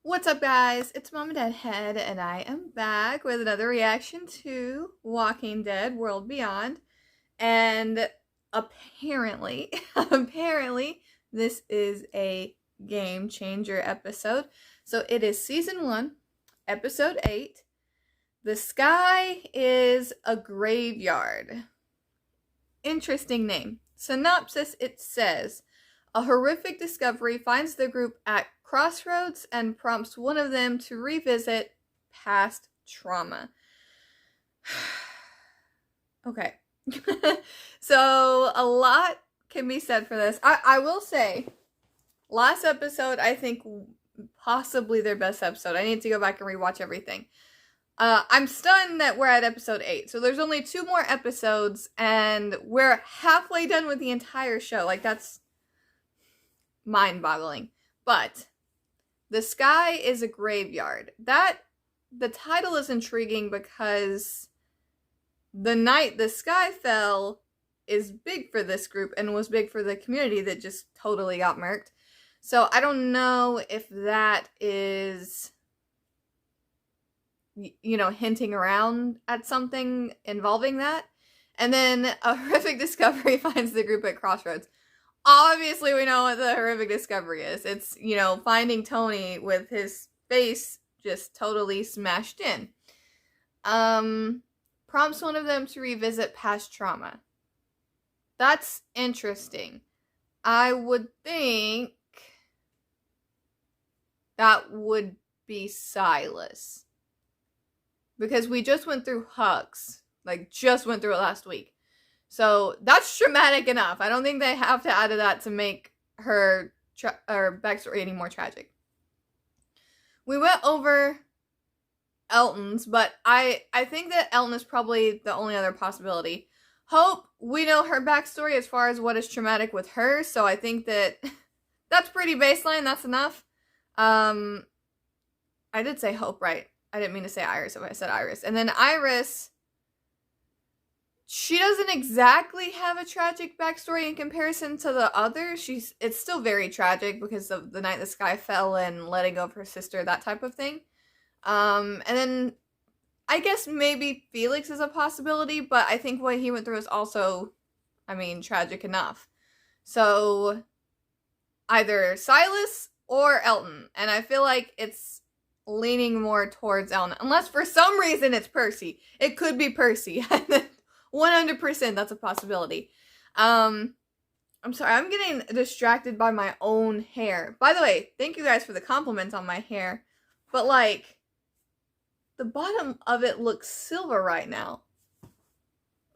What's up, guys? It's MamaDeadHead, and I am back with another reaction to Walking Dead World Beyond. And apparently, this is a game changer episode. So it is season 1, episode 8. The sky is a graveyard. Interesting name. Synopsis, it says, a horrific discovery finds the group at crossroads and prompts one of them to revisit past trauma. Okay. So a lot can be said for this. I will say, last episode, I think possibly their best episode. I need to go back and rewatch everything. I'm stunned that we're at episode 8. So there's only 2 more episodes and we're halfway done with the entire show. Like, that's mind-boggling. But the sky is a graveyard. The title is intriguing because the night the sky fell is big for this group and was big for the community that just totally got murked. So I don't know if that is, you know, hinting around at something involving that. And then a horrific discovery finds the group at crossroads. Obviously, we know what the horrific discovery is. It's, you know, finding Tony with his face just totally smashed in. Prompts one of them to revisit past trauma. That's interesting. I would think that would be Silas. Because we just went through Huck's. Like, just went through it last week. So that's traumatic enough. I don't think they have to add to that to make her backstory any more tragic. We went over Elton's, but I think that Elton is probably the only other possibility. Hope, we know her backstory as far as what is traumatic with her, so I think that that's pretty baseline. That's enough. I did say Hope, right? I didn't mean to say Iris if I said Iris. And then Iris, she doesn't exactly have a tragic backstory in comparison to the others. It's still very tragic because of the night the sky fell and letting go of her sister, that type of thing. And then I guess maybe Felix is a possibility, but I think what he went through is also, I mean, tragic enough. So either Silas or Elton, and I feel like it's leaning more towards Elton, unless for some reason it's Percy. It could be Percy. 100% that's a possibility. I'm sorry, I'm getting distracted by my own hair. By the way, thank you guys for the compliments on my hair. But, like, the bottom of it looks silver right now.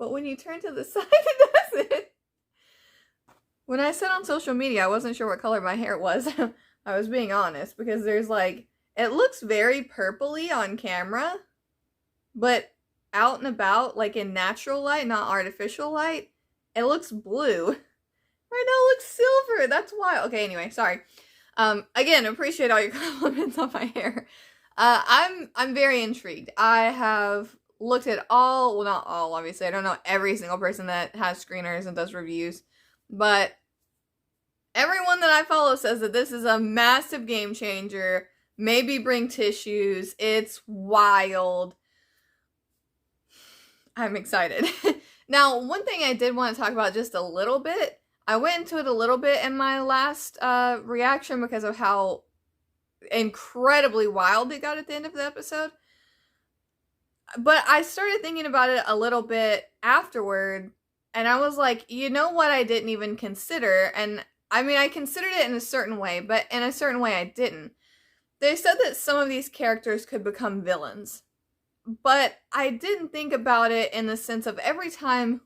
But when you turn to the side, it doesn't. When I said on social media I wasn't sure what color my hair was, I was being honest. Because there's, like, it looks very purpley on camera. But out and about, like in natural light, not artificial light, it looks blue. Right now it looks silver. That's why. Okay, anyway, sorry. Again, appreciate all your compliments on my hair. I'm very intrigued. I have looked at all, well, not all, obviously. I don't know every single person that has screeners and does reviews, but everyone that I follow says that this is a massive game changer. Maybe bring tissues. It's wild. I'm excited. Now, one thing I did want to talk about just a little bit, I went into it a little bit in my last reaction because of how incredibly wild it got at the end of the episode. But I started thinking about it a little bit afterward, and I was like, you know what I didn't even consider? And I mean, I considered it in a certain way, but in a certain way I didn't. They said that some of these characters could become villains. But I didn't think about it in the sense of every time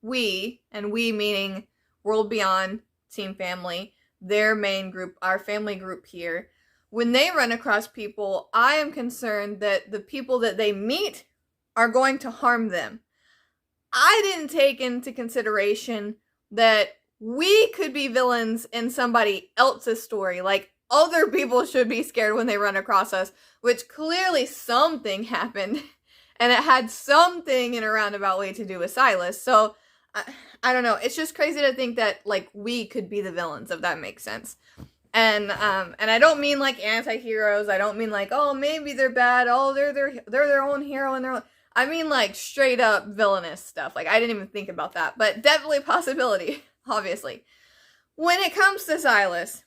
we, and we meaning World Beyond, Team Family, their main group, our family group here, when they run across people, I am concerned that the people that they meet are going to harm them. I didn't take into consideration that we could be villains in somebody else's story. Like, other people should be scared when they run across us, which clearly something happened, and it had something in a roundabout way to do with Silas. So, I don't know. It's just crazy to think that, like, we could be the villains, if that makes sense. And I don't mean like anti-heroes. I don't mean like, oh, maybe they're bad. Oh, they're their own hero and they're. I mean like straight up villainous stuff. Like I didn't even think about that, but definitely a possibility. Obviously, when it comes to Silas,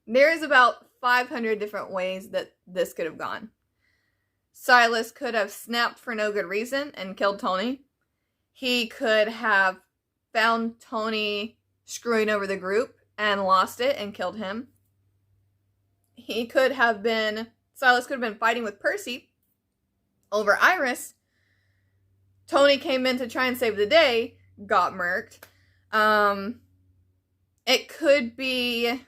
there's about 500 different ways that this could have gone. Silas could have snapped for no good reason and killed Tony. He could have found Tony screwing over the group and lost it and killed him. Silas could have been fighting with Percy over Iris. Tony came in to try and save the day, got murked. It could be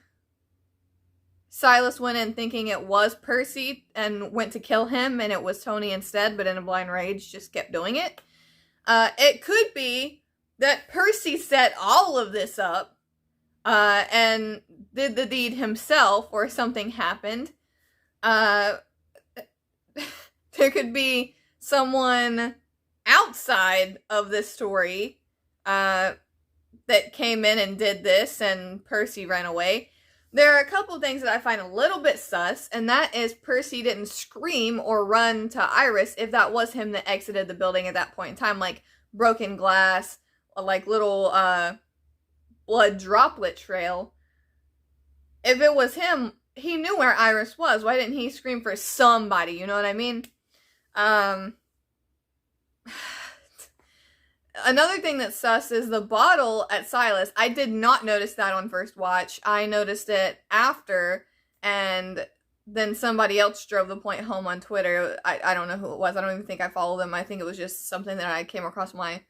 Silas went in thinking it was Percy and went to kill him and it was Tony instead, but in a blind rage just kept doing it. It could be that Percy set all of this up and did the deed himself, or something happened. There could be someone outside of this story that came in and did this and Percy ran away. There are a couple things that I find a little bit sus, and that is Percy didn't scream or run to Iris if that was him that exited the building at that point in time, like broken glass, like little blood droplet trail. If it was him, he knew where Iris was. Why didn't he scream for somebody? You know what I mean? Another thing that's sus is the bottle at Silas. I did not notice that on first watch. I noticed it after, and then somebody else drove the point home on Twitter. I don't know who it was. I don't even think I follow them. I think it was just something that I came across my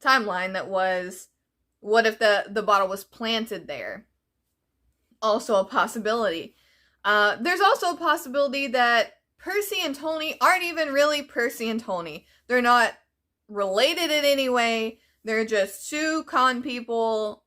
timeline that was, what if the bottle was planted there? Also a possibility. There's also a possibility that Percy and Tony aren't even really Percy and Tony. They're not related in any way. They're just two con people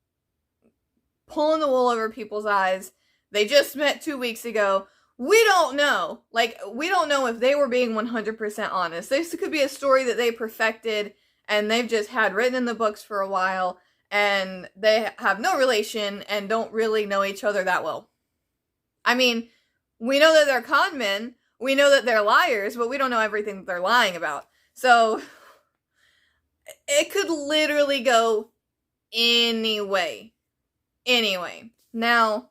pulling the wool over people's eyes. They just met 2 weeks ago. We don't know. Like, we don't know if they were being 100% honest. This could be a story that they perfected and they've just had written in the books for a while, and they have no relation and don't really know each other that well. I mean, we know that they're con men, we know that they're liars, but we don't know everything that they're lying about. So it could literally go anyway. Anyway, now,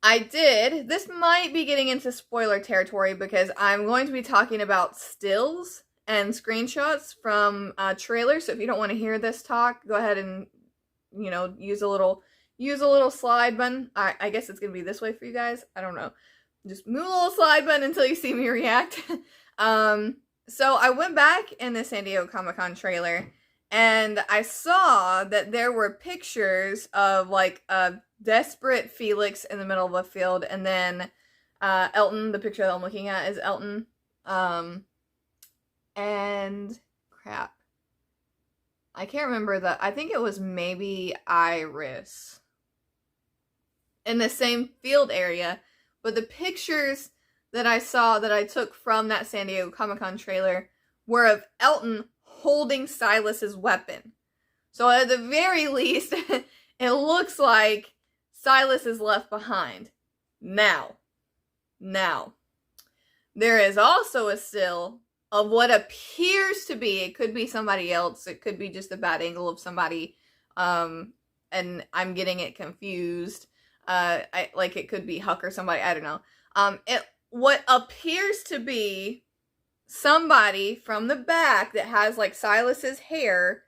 this might be getting into spoiler territory because I'm going to be talking about stills and screenshots from trailers. So if you don't want to hear this talk, go ahead and, use a little slide button. I guess it's going to be this way for you guys. I don't know. Just move a little slide button until you see me react. So I went back in the San Diego Comic-Con trailer and I saw that there were pictures of like a desperate Felix in the middle of a field, and then Elton, the picture that I'm looking at is Elton. And crap. I can't remember I think it was maybe Iris in the same field area, but the pictures that I saw that I took from that San Diego Comic-Con trailer were of Elton holding Silas's weapon. So at the very least, it looks like Silas is left behind. Now, there is also a still of what appears to be, it could be somebody else, it could be just a bad angle of somebody, and I'm getting it confused. It could be Huck or somebody, I don't know. What appears to be somebody from the back that has like Silas's hair,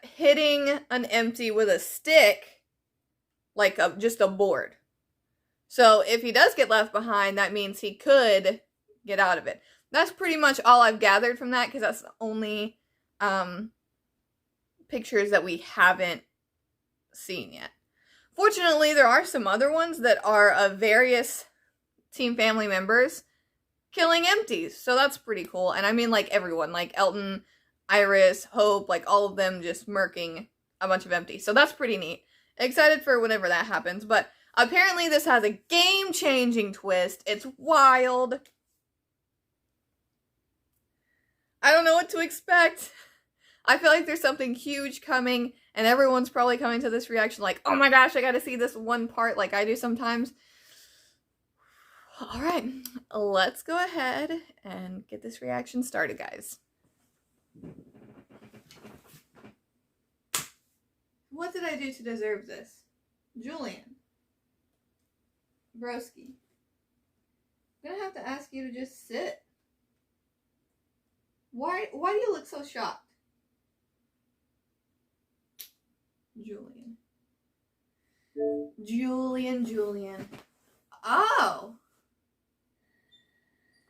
hitting an empty with a stick, like just a board. So if he does get left behind, that means he could get out of it. That's pretty much all I've gathered from that, because that's the only pictures that we haven't seen yet. Fortunately, there are some other ones that are of various team family members killing empties, so that's pretty cool. And I mean like everyone, like Elton, Iris, Hope, like all of them just murking a bunch of empties. So that's pretty neat. Excited for whenever that happens, but apparently this has a game-changing twist. It's wild. I don't know what to expect. I feel like there's something huge coming, And everyone's probably coming to this reaction like, oh my gosh, I gotta see this one part like I do sometimes. Alright, let's go ahead and get this reaction started, guys. What did I do to deserve this? Julian. Broski. I'm gonna have to ask you to just sit. Why do you look so shocked? Julian. Julian. Oh!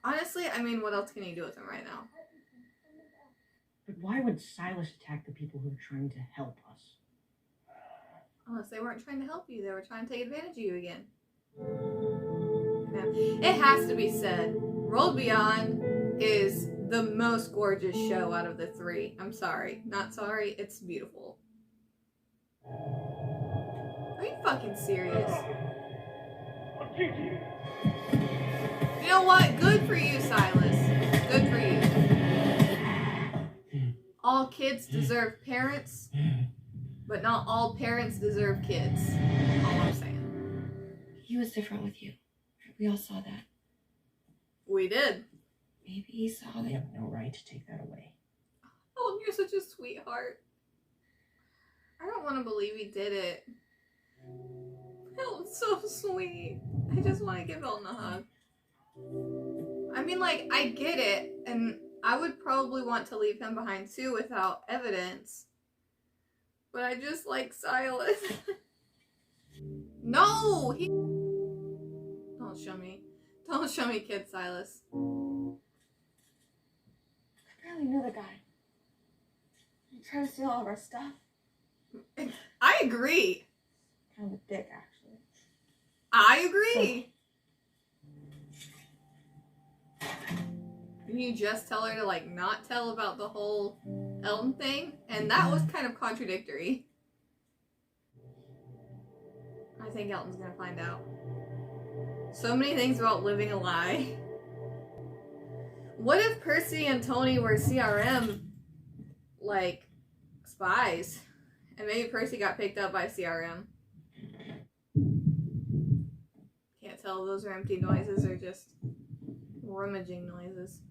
Honestly, I mean, what else can you do with him right now? But why would Silas attack the people who are trying to help us? Unless they weren't trying to help you, they were trying to take advantage of you again. Yeah. It has to be said, World Beyond is the most gorgeous show out of the three. I'm sorry. Not sorry. It's beautiful. Are you fucking serious? You know what? Good for you, Silas. Good for you. All kids deserve parents, but not all parents deserve kids. All I'm saying. He was different with you. We all saw that. We did. Maybe he saw that. You have no right to take that away. Oh, you're such a sweetheart. I don't want to believe he did it. Elton's so sweet. I just want to give Elton a hug. I mean, like, I get it, and I would probably want to leave him behind too without evidence. But I just like Silas. No! Don't show me. Don't show me Kid Silas. I barely knew the guy. He tried to steal all of our stuff. I agree. Kind of a dick, actually. I agree. Can you just tell her to, like, not tell about the whole Elton thing? And that was kind of contradictory. I think Elton's gonna find out. So many things about living a lie. What if Percy and Tony were CRM, like, spies? And maybe Percy got picked up by CRM. Can't tell if those are empty noises or just rummaging noises.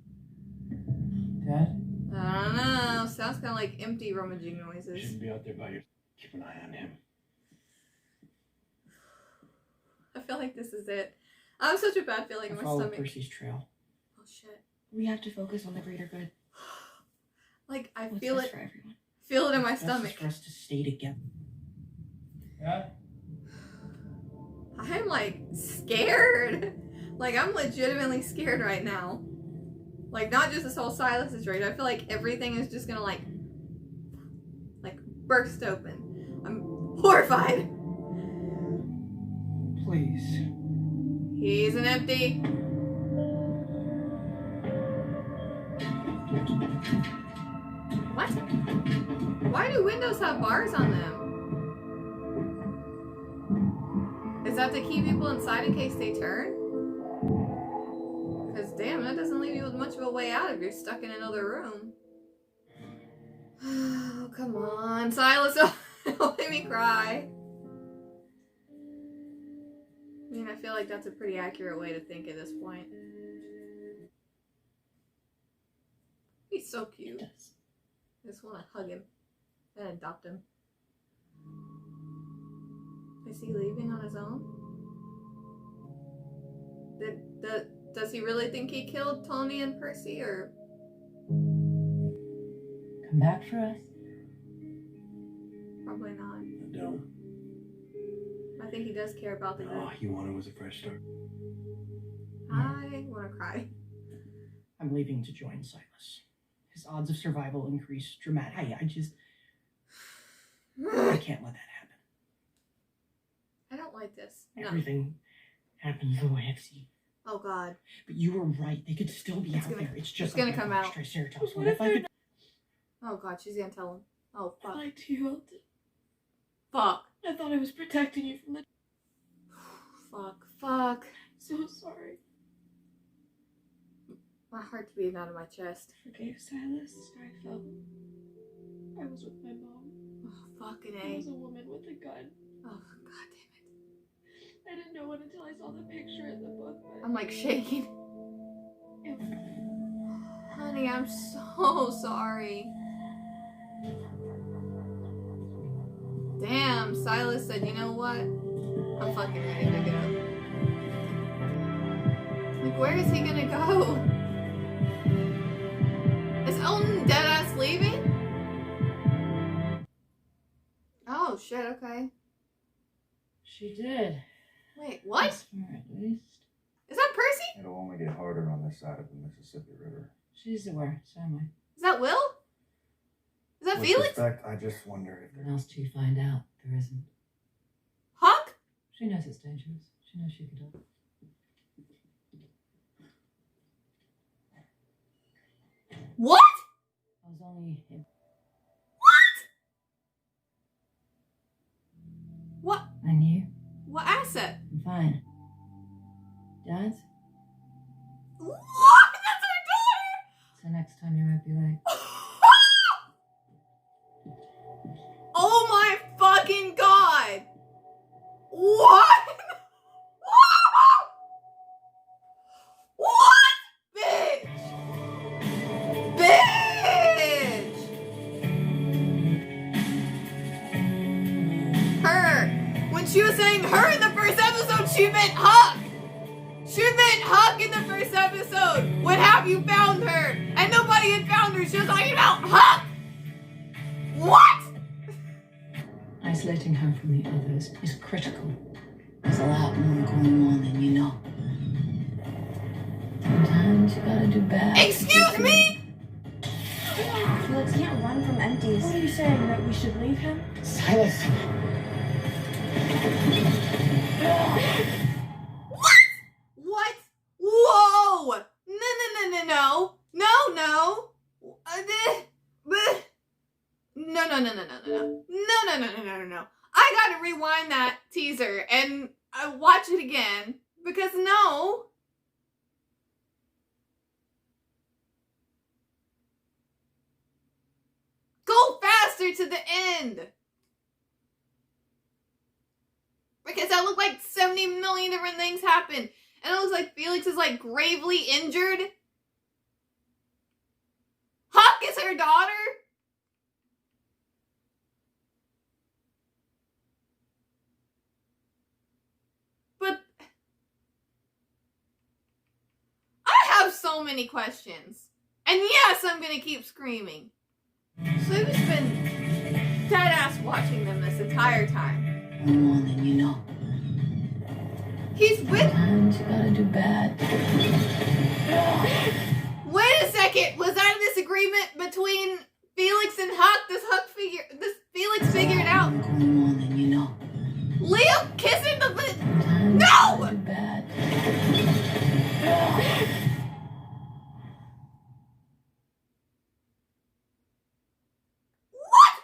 Dad? I don't know. Sounds kind of like empty rummaging noises. You shouldn't be out there by yourself. Keep an eye on him. I feel like this is it. I have such a bad feeling in my Follow stomach. Percy's trail. Oh shit. We have to focus on the greater good. Like, I What's feel best it. for everyone. Feel it in my It's best stomach. for us to stay together. Yeah? I'm like scared. Like, I'm legitimately scared right now. Like, not just this whole Silas situation. I feel like everything is just gonna like burst open. I'm horrified. Please. He's an empty. What? Why do windows have bars on them? Is that to keep people inside in case they turn? Because damn, that doesn't leave you with much of a way out if you're stuck in another room. Oh, come on, Silas, don't make me cry. I mean, I feel like that's a pretty accurate way to think at this point. He's so cute. I just want to hug him and adopt him. Is he leaving on his own? Does he really think he killed Tony and Percy, or? Come back for us? Probably not. I don't. I think he does care about the good. All you wanted was a fresh start. I want to cry. I'm leaving to join Silas. His odds of survival increase dramatically. I can't let that happen. I don't like this. No. Everything happens the way I've seen. Oh God. But you were right. They could still be out there. It's just gonna come out. Triceratops. What if I could? Oh God, she's gonna tell him. Oh fuck. I lied to you, Elton. Fuck. I thought I was protecting you from the... Fuck. So sorry. My heart's beating out of my chest. Forgave Silas. I felt I was with my mom. Oh fucking There A. was a woman with a gun. Oh, god damn it. I didn't know it until I saw the picture in the book, but I'm like shaking. it, Honey, I'm so sorry. Damn, Silas said, you know what? I'm fucking ready to go. Like, where is he gonna go? Is Elton deadass leaving? Oh, shit, okay. She did. Wait, what? That's fair, at least. Is that Percy? It'll only get harder on this side of the Mississippi River. She's aware, so am I. Is that Will? Is that With Felix? respect, I just wonder if What there... else do you find out? There isn't. Huck? She knows it's dangerous. She knows she could help. What? I was only... What? I knew. What asset? I'm fine. Dad's? What? That's our daughter! So next time you might be like, Oh my fucking god! What? What? Bitch! Bitch! Her! When she was saying her in the first episode, she meant Huck! She meant Huck in the first episode! When have you found her? And nobody had found her, she was talking about Huck! What? isolating her from the others is critical. There's a lot more going on than you know. Sometimes you gotta do bad. Excuse me? Felix can't run from empties. What are you saying? That we should leave him? Silas! What? Whoa! No, no, no, no, no. No, no. No, no, no, no, no, no, no. No, no, no, no, no, no, no. I gotta rewind that teaser and watch it again. Because no. Go faster to the end. Because that looked like 70 million different things happen. And it looks like Felix is like gravely injured. Huck is her daughter? But I have so many questions. And yes, I'm gonna keep screaming. So who's been dead ass watching them this entire time? More than you know. He's with. Sometimes you gotta do bad. Wait a second. Was that a disagreement between Felix and Huck? This Felix figured out. Going more than you know. Leo kissing the. Sometimes No! you gotta do bad. What?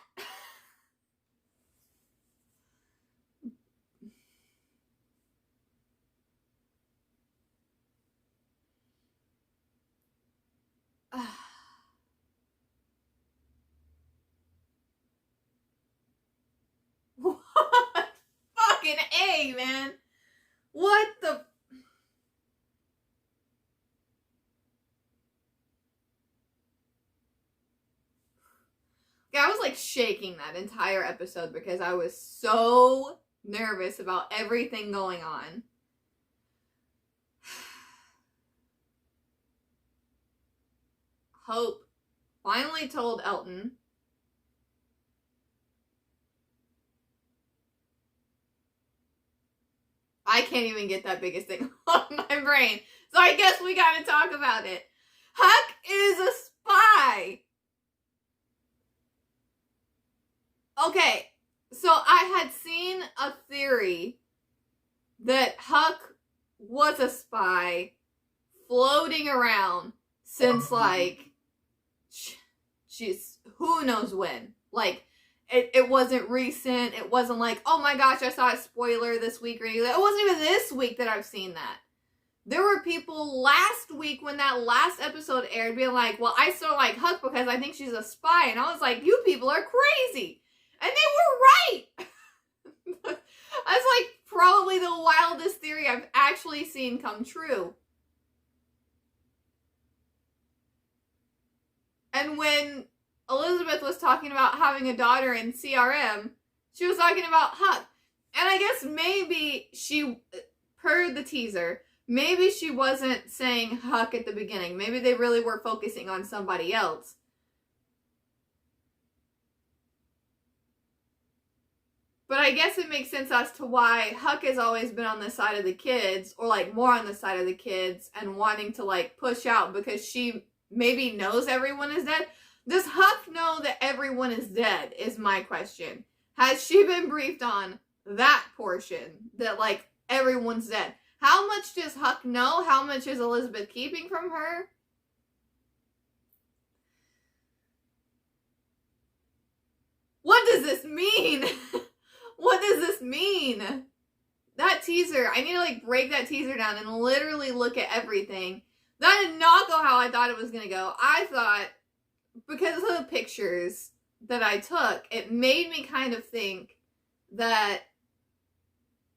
Fucking A, man. What the? Yeah, I was like shaking that entire episode because I was so nervous about everything going on. Hope finally told Elton. I can't even get that biggest thing on my brain. So I guess we gotta talk about it. Huck is a spy. Okay, so I had seen a theory that Huck was a spy floating around since like she's who knows when. Like it wasn't recent. It wasn't like, oh my gosh, I saw a spoiler this week or anything. It wasn't even this week that I've seen that. There were people last week when that last episode aired being like, well, I still like Huck because I think she's a spy. And I was like, you people are crazy. And they were right! That's like probably the wildest theory I've actually seen come true. And when Elizabeth was talking about having a daughter in CRM, she was talking about Huck. And I guess maybe she, per the teaser, maybe she wasn't saying Huck at the beginning. Maybe they really were focusing on somebody else. But I guess it makes sense as to why Huck has always been on the side of the kids, or like more on the side of the kids, and wanting to like push out because she maybe knows everyone is dead. Does Huck know that everyone is dead, is my question. Has she been briefed on that portion, that like everyone's dead? How much does Huck know? How much is Elizabeth keeping from her? What does this mean? What does this mean? That teaser, I need to like break that teaser down and literally look at everything. That did not go how I thought it was going to go. I thought, because of the pictures that I took, it made me kind of think that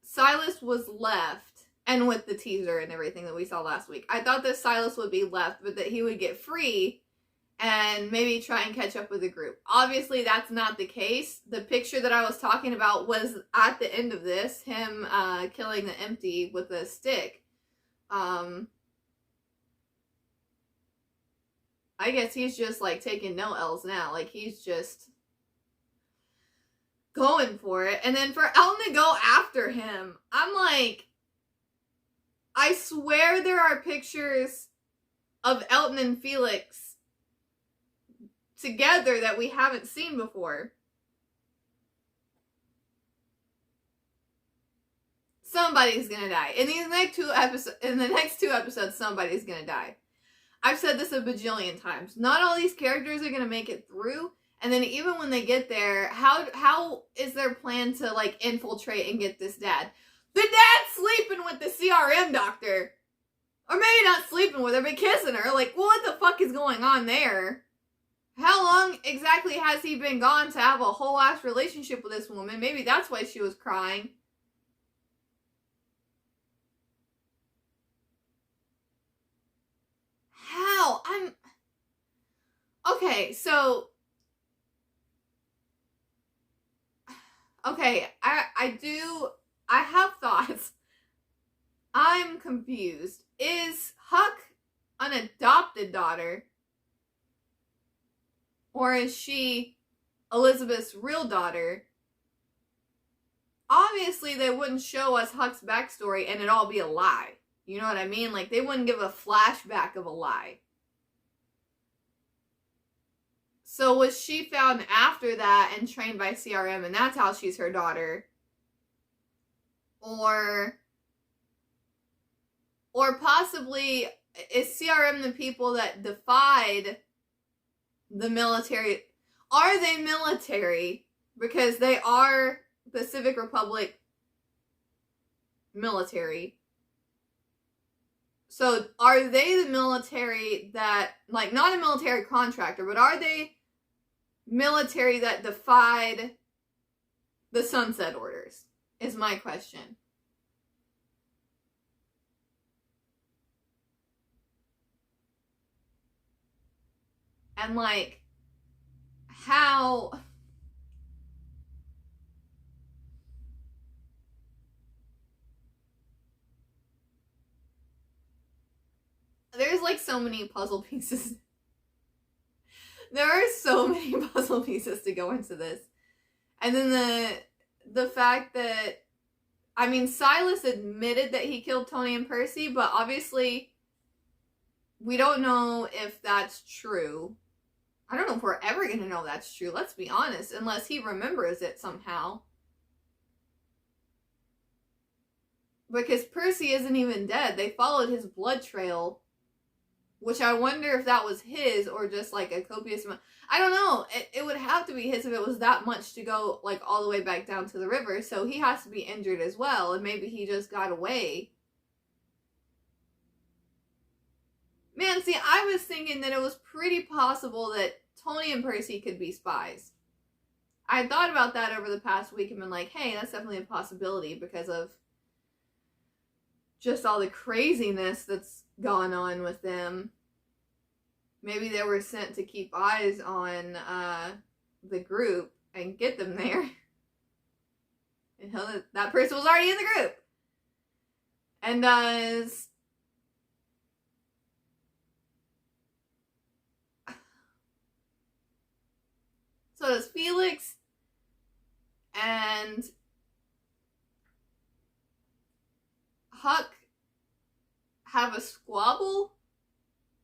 Silas was left, and with the teaser and everything that we saw last week, I thought that Silas would be left, but that he would get free and maybe try and catch up with the group. Obviously, that's not the case. The picture that I was talking about was at the end of this, him killing the empty with a stick. I guess he's just like taking no L's now. Like he's just going for it. And then for Elton to go after him, I'm like, I swear there are pictures of Elton and Felix together that we haven't seen before. Somebody's gonna die. In the next two episodes, somebody's gonna die. I've said this a bajillion times. Not all these characters are gonna make it through. And then even when they get there, how is their plan to like infiltrate and get this dad? The dad's sleeping with the CRM doctor. Or maybe not sleeping with her, but kissing her. Like, what the fuck is going on there? How long exactly has he been gone to have a whole ass relationship with this woman? Maybe that's why she was crying. How? Okay, so... Okay, I have thoughts. I'm confused. Is Huck an adopted daughter? Or is she Elizabeth's real daughter? Obviously, they wouldn't show us Huck's backstory and it all be a lie. You know what I mean? Like, they wouldn't give a flashback of a lie. So was she found after that and trained by CRM and that's how she's her daughter? Or possibly, is CRM the people that defied the military? Are they military? Because they are the Civic Republic military. So are they the military that, like, not a military contractor, but are they military that defied the Sunset Orders? Is my question. And like, how... There's like so many puzzle pieces. There are so many puzzle pieces to go into this. And then the fact that, I mean, Silas admitted that he killed Tony and Percy, but obviously we don't know if that's true. I don't know if we're ever going to know that's true, let's be honest, unless he remembers it somehow. Because Percy isn't even dead. They followed his blood trail, which I wonder if that was his or just like a copious amount. I don't know. It would have to be his if it was that much to go like all the way back down to the river. So he has to be injured as well. And maybe he just got away. Man, see, I was thinking that it was pretty possible that Tony and Percy could be spies. I thought about that over the past week and been like, hey, that's definitely a possibility because of just all the craziness that's gone on with them. Maybe they were sent to keep eyes on the group and get them there. And that person was already in the group. And so does Felix. And Huck have a squabble?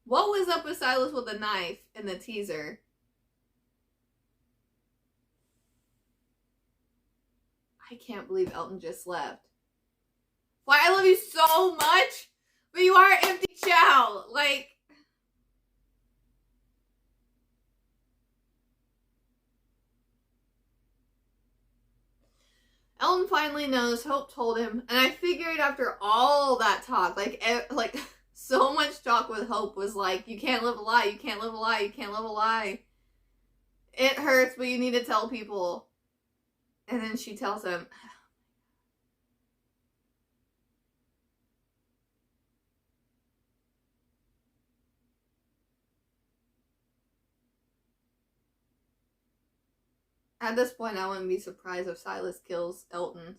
What was up with Silas with a knife in the teaser? I can't believe Elton just left. Why, I love you so much, but you are empty shell. Like, Elton finally knows. Hope told him, and I figured after all that talk, like so much talk with Hope was like, you can't live a lie, you can't live a lie, you can't live a lie. It hurts, but you need to tell people. And then she tells him. At this point, I wouldn't be surprised if Silas kills Elton.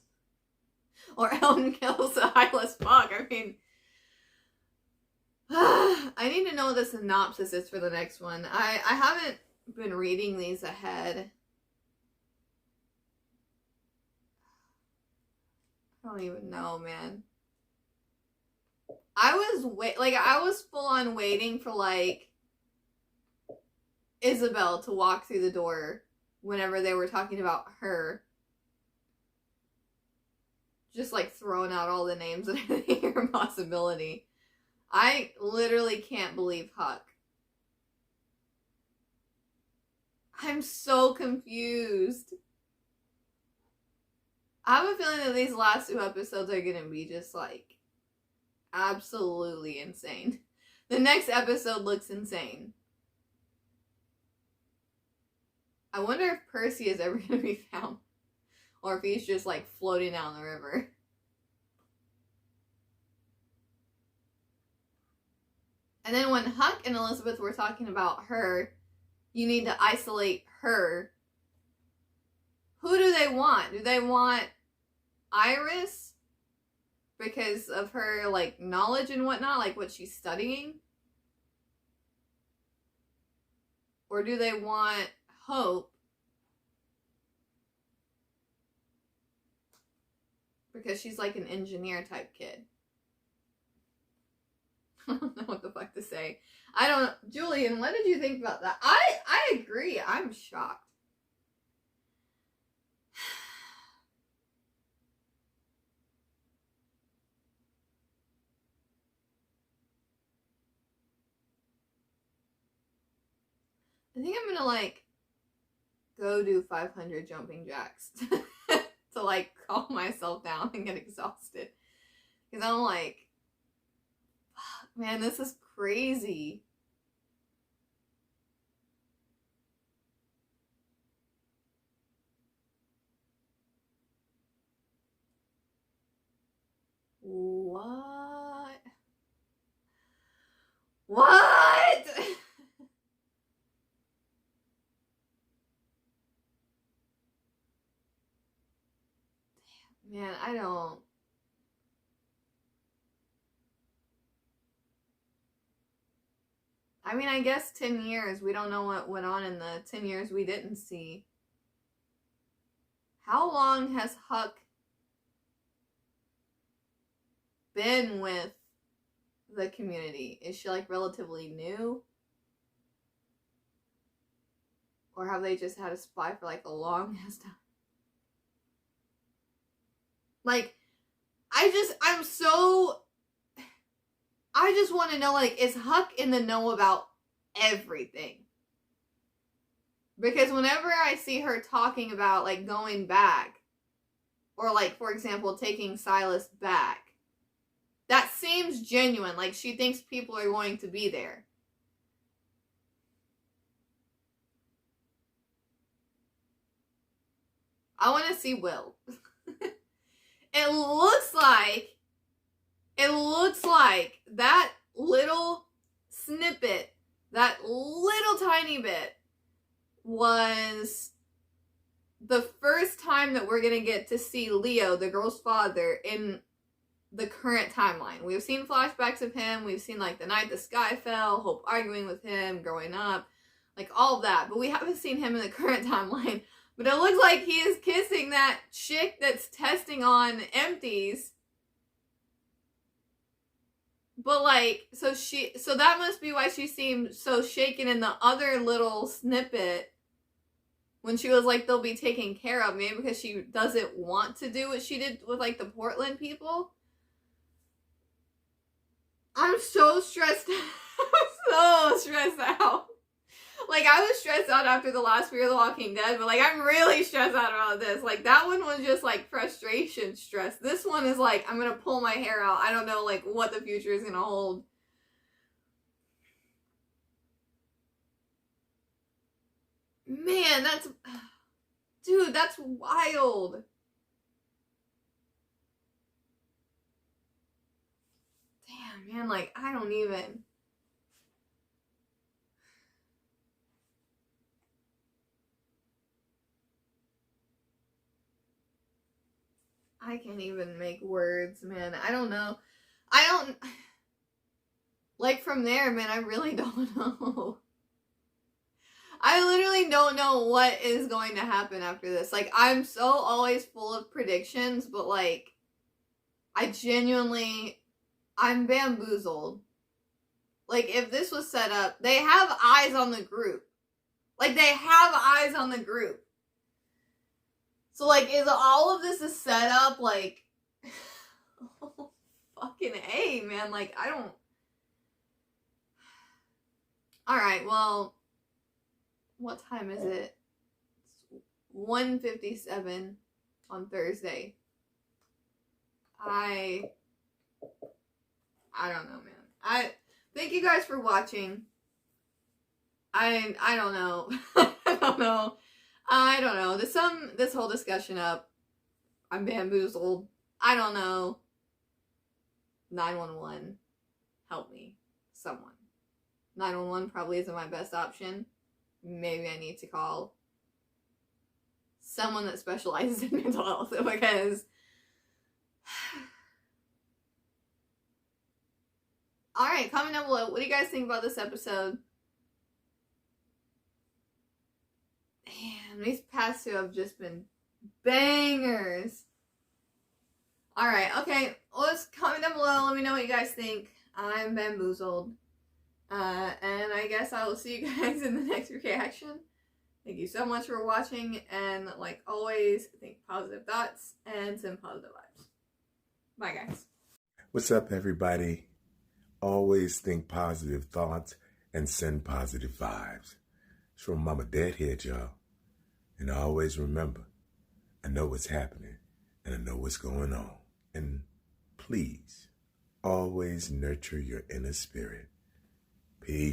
Or Elton kills Silas. Fuck, I mean... I need to know what the synopsis is for the next one. I haven't been reading these ahead. I don't even know, man. I was full on waiting for, like, Isabel to walk through the door whenever they were talking about her. Just, like, throwing out all the names and everything, or possibility. I literally can't believe Huck. I'm so confused. I have a feeling that these last 2 episodes are gonna be just, like, absolutely insane. The next episode looks insane. I wonder if Percy is ever gonna be found. Or if he's just, like, floating down the river. And then when Huck and Elizabeth were talking about her, you need to isolate her. Who do they want? Do they want Iris? Because of her, like, knowledge and whatnot, like what she's studying? Or do they want Hope? Because she's like an engineer type kid. I don't know what the fuck to say. I don't know. Julian, what did you think about that? I agree. I'm shocked. I think I'm gonna, like, go do 500 jumping jacks to, like, calm myself down and get exhausted. Because I'm like, man, this is crazy. What? What? Man, I don't. I mean, I guess 10 years. We don't know what went on in the 10 years we didn't see. How long has Huck been with the community? Is she, like, relatively new? Or have they just had a spy for, like, a long ass time? Like, I just want to know, like, is Huck in the know about everything? Because whenever I see her talking about, like, going back, or, like, for example, taking Silas back, that seems genuine. Like, she thinks people are going to be there. I want to see Will. It looks like that little snippet, that little tiny bit, was the first time that we're going to get to see Leo, the girl's father, in the current timeline. We've seen flashbacks of him. We've seen, like, the night the sky fell, Hope arguing with him, growing up, like, all of that. But we haven't seen him in the current timeline. But it looks like he is kissing that chick that's testing on empties. But, like, so that must be why she seemed so shaken in the other little snippet when she was like, they'll be taken care of. Maybe because she doesn't want to do what she did with, like, the Portland people. I'm so stressed out. I'm so stressed out. Like, I was stressed out after the last Fear the Walking Dead, but, like, I'm really stressed out about this. Like, that one was just, like, frustration stress. This one is, like, I'm gonna pull my hair out. I don't know, like, what the future is gonna hold. Man, that's... Dude, that's wild. Damn, man, like, I don't even... I can't even make words, man. I don't know. Like, from there, man, I really don't know. I literally don't know what is going to happen after this. Like, I'm so always full of predictions, but, like, I'm bamboozled. Like, if this was set up, they have eyes on the group. Like, they have eyes on the group. So, like, is all of this a setup? Like, oh, fucking A, man. Like, I don't... Alright, well, what time is it? It's 1:57 on Thursday. I don't know, man. Thank you guys for watching. I don't know. I don't know. To sum this whole discussion up, I'm bamboozled. I don't know. 911. Help me. Someone. 911 probably isn't my best option. Maybe I need to call someone that specializes in mental health, because... Alright, comment down below. What do you guys think about this episode? Man, these past two have just been bangers. Alright, okay. Let's comment down below. Let me know what you guys think. I'm bamboozled. And I guess I will see you guys in the next reaction. Thank you so much for watching. And like always, think positive thoughts and send positive vibes. Bye, guys. What's up, everybody? Always think positive thoughts and send positive vibes. It's from MamaDeadHead, y'all. And always remember, I know what's happening and I know what's going on. And please, always nurture your inner spirit. Peace.